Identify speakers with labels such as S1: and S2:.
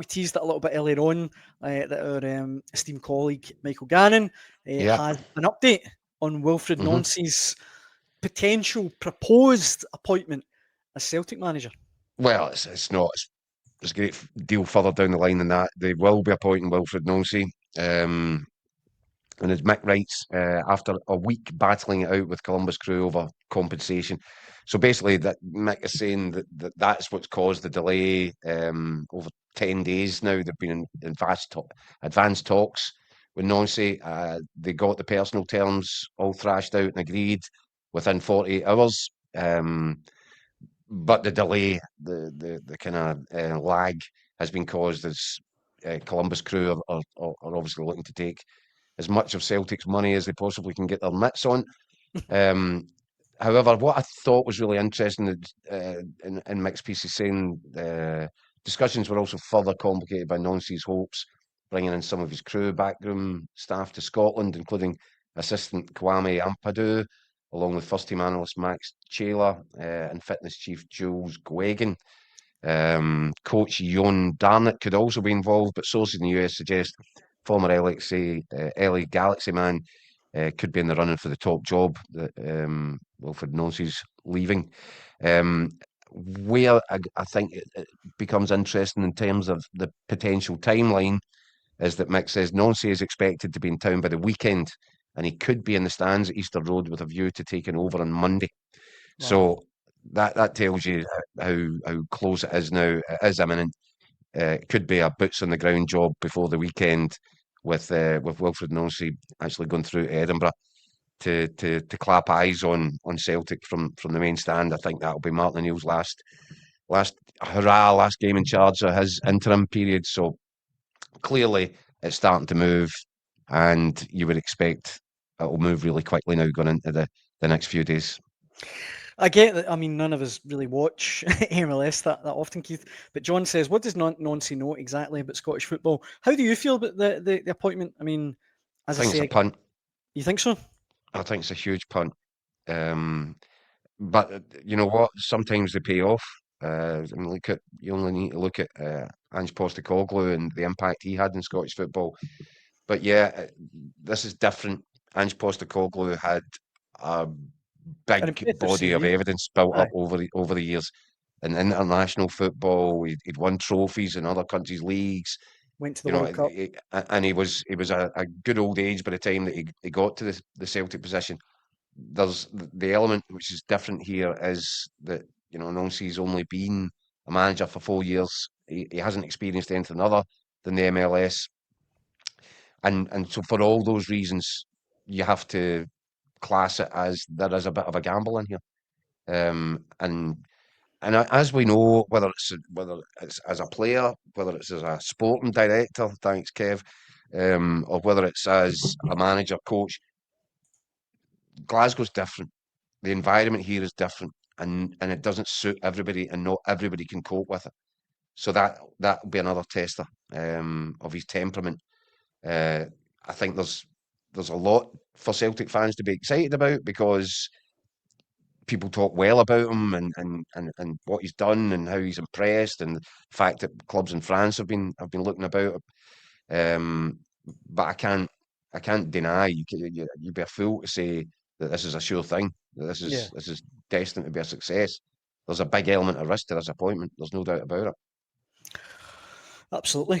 S1: we teased it a little bit earlier on that our esteemed colleague Michael Gannon had an update on Wilfried Nancy's potential proposed appointment as Celtic manager.
S2: Well, it's not. It's a great deal further down the line than that. They will be appointing Wilfried Nancy. And as Mick writes, after a week battling it out with Columbus Crew over compensation. So basically, that Mick is saying that's what's caused the delay. Over 10 days now, they've been in advanced talks with Nancy. They got the personal terms all thrashed out and agreed within 48 hours. But the delay, the kind of lag has been caused as Columbus Crew are obviously looking to take as much of Celtic's money as they possibly can get their mitts on. However, what I thought was really interesting in Mick's piece is saying discussions were also further complicated by Nancy's hopes, bringing in some of his crew backroom staff to Scotland, including assistant Kwame Ampadu, along with first-team analyst Max Taylor and fitness chief Jules Guegan. Coach Jon Darnett could also be involved, but sources in the US suggest former LA Galaxy man could be in the running for the top job that Wilfried Nancy's leaving. Where I think it becomes interesting in terms of the potential timeline is that Mick says Nancy is expected to be in town by the weekend, and he could be in the stands at Easter Road with a view to taking over on Monday. Wow. So that tells you how close it is now. It is imminent. It could be a boots on the ground job before the weekend, with Wilfried Nancy actually going through to Edinburgh to clap eyes on Celtic from the main stand. I think that'll be Martin O'Neill's last game in charge of his interim period. So clearly it's starting to move, and you would expect it'll move really quickly now going into the next few days.
S1: I get that. I mean, none of us really watch MLS that often, Keith. But John says, what does Nancy know exactly about Scottish football? How do you feel about the appointment? I mean,
S2: I think it's a punt.
S1: You think so?
S2: I think it's a huge punt. But you know what? Sometimes they pay off. You only need to look at Ange Postecoglou and the impact he had in Scottish football. But yeah, this is different. Ange Postecoglou had a big body of evidence built up over the years in international football. He'd won trophies in other countries' leagues.
S1: Went to the World Cup.
S2: And he was a good old age by the time that he got to the Celtic position. There's the element which is different here is that Nancy's only been a manager for 4 years. He hasn't experienced anything other than the MLS, and so for all those reasons, you have to class it as there is a bit of a gamble in here. And as we know, whether it's as a player, whether it's as a sporting director, thanks Kev, or whether it's as a manager, coach, Glasgow's different. The environment here is different, and it doesn't suit everybody, and not everybody can cope with it. So that'll be another tester of his temperament. I think there's a lot for Celtic fans to be excited about, because people talk well about him and what he's done and how he's impressed, and the fact that clubs in France have been looking about it. But I can't deny, you'd be a fool to say that this is a sure thing, that this is destined to be a success. There's a big element of risk to this appointment. There's no doubt about it.
S1: Absolutely.